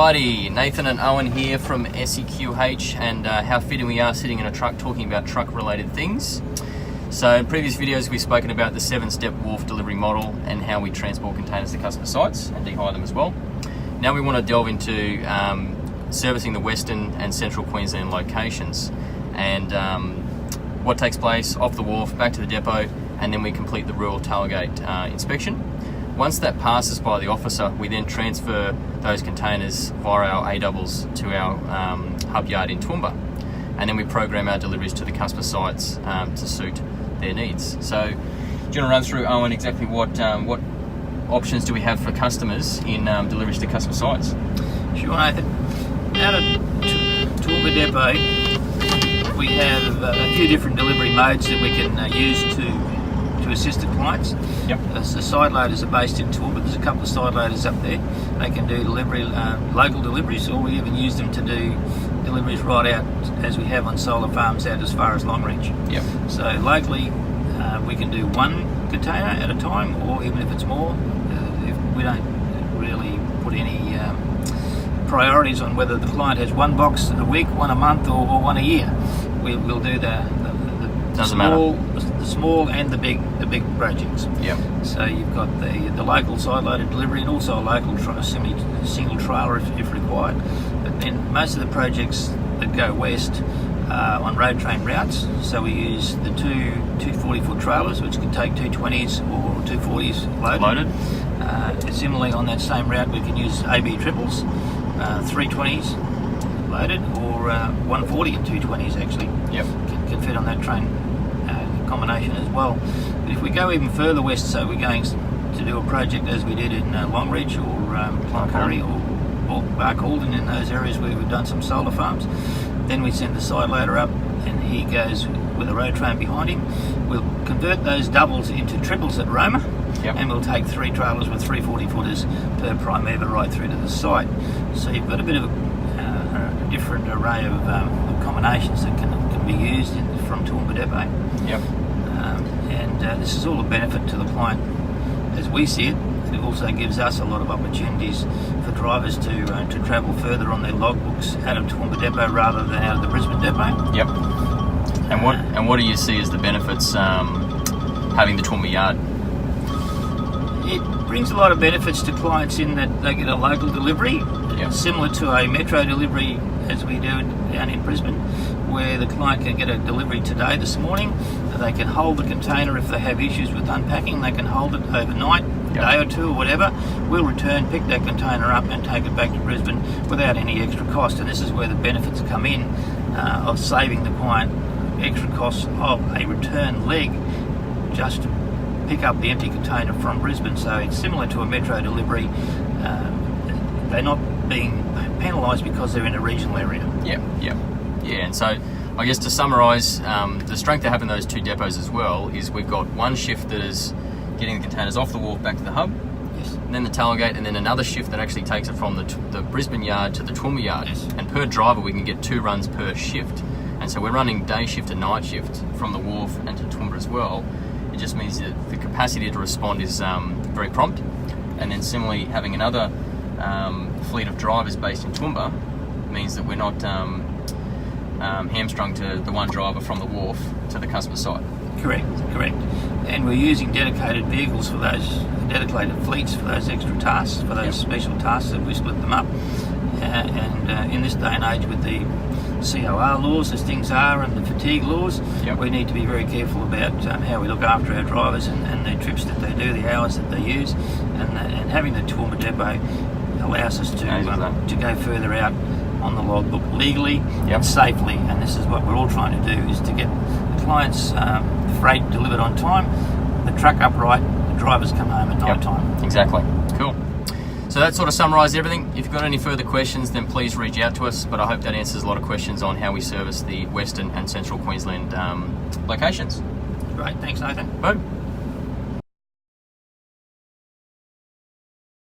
Alrighty, Nathan and Owen here from SEQH, and how fitting we are sitting in a truck talking about truck related things. So in previous videos we've spoken about the 7-step wharf delivery model and how we transport containers to customer sites and de-hire them as well. Now we want to delve into servicing the Western and Central Queensland locations, and what takes place off the wharf, back to the depot, and then we complete the rural tailgate inspection. Once that passes by the officer, we then transfer those containers via our A-doubles to our hub yard in Toowoomba, and then we program our deliveries to the customer sites to suit their needs. So, do you want to run through, Owen, exactly what options do we have for customers in deliveries to customer sites? Sure, Nathan. Out at Toowoomba Depot, we have a few different delivery modes that we can use to assist the clients. Yep. The side loaders are based in Toowoomba. There's a couple of side loaders up there. They can do delivery, local deliveries, or we even use them to do deliveries right out, as we have on solar farms, out as far as Long Reach. Yep. So locally, we can do one container at a time, or even if it's more. If we don't really put any priorities on whether the client has one box a week, one a month, or one a year. We'll do the small and the big projects. Yeah. So you've got the local side loaded delivery, and also a local single trailer if required. But then most of the projects that go west are on road train routes. So we use the two 240-foot trailers, which can take 220s or 240s loaded. Similarly, on that same route, we can use AB triples, 320s loaded, or 140 and 220s actually. Yep. Can fit on that train combination as well. But if we go even further west, so we're going to do a project as we did in Long Reach or Cloncurry or Barcaldine, in those areas where we've done some solar farms, then we send the side loader up and he goes with a road train behind him. We'll convert those doubles into triples at Roma. Yep. And we'll take 3 trailers with 3 40-footers per Primeva right through to the site. So you've got a bit of a different array of combinations that can be used from Toowoomba Depot. Yep. And this is all a benefit to the client as we see it. It also gives us a lot of opportunities for drivers to travel further on their logbooks out of Toowoomba Depot rather than out of the Brisbane Depot. Yep. And what do you see as the benefits having the Toowoomba yard? It brings a lot of benefits to clients in that they get a local delivery, similar to a metro delivery as we do down in Brisbane, where the client can get a delivery today, this morning. They can hold the container if they have issues with unpacking. They can hold it overnight, a day or two or whatever. We'll return, pick that container up and take it back to Brisbane without any extra cost. And this is where the benefits come in of saving the client extra costs of a return leg just to pick up the empty container from Brisbane. So it's similar to a metro delivery. They're not being penalised because they're in a regional area. Yeah, and so I guess to summarise, the strength of having those two depots as well is we've got one shift that is getting the containers off the wharf back to the hub, and then the tailgate, and then another shift that actually takes it from the Brisbane yard to the Toowoomba yard. And per driver we can get 2 runs per shift, and so we're running day shift and night shift from the wharf and to Toowoomba as well. It just means that the capacity to respond is very prompt, and then similarly having another fleet of drivers based in Toowoomba means that we're not hamstrung to the one driver from the wharf to the customer site. Correct. And we're using dedicated vehicles for those, dedicated fleets for those extra tasks, for those special tasks that we split them up. And in this day and age with the COR laws as things are and the fatigue laws, we need to be very careful about how we look after our drivers and the trips that they do, the hours that they use, and having the Toowoomba Depot allows us to go further out on the logbook legally and safely. And this is what we're all trying to do, is to get the clients' freight delivered on time, the truck upright, the drivers come home at night time. Exactly. Cool. So that sort of summarised everything. If you've got any further questions, then please reach out to us. But I hope that answers a lot of questions on how we service the Western and Central Queensland locations. Great. Thanks, Nathan. Boom.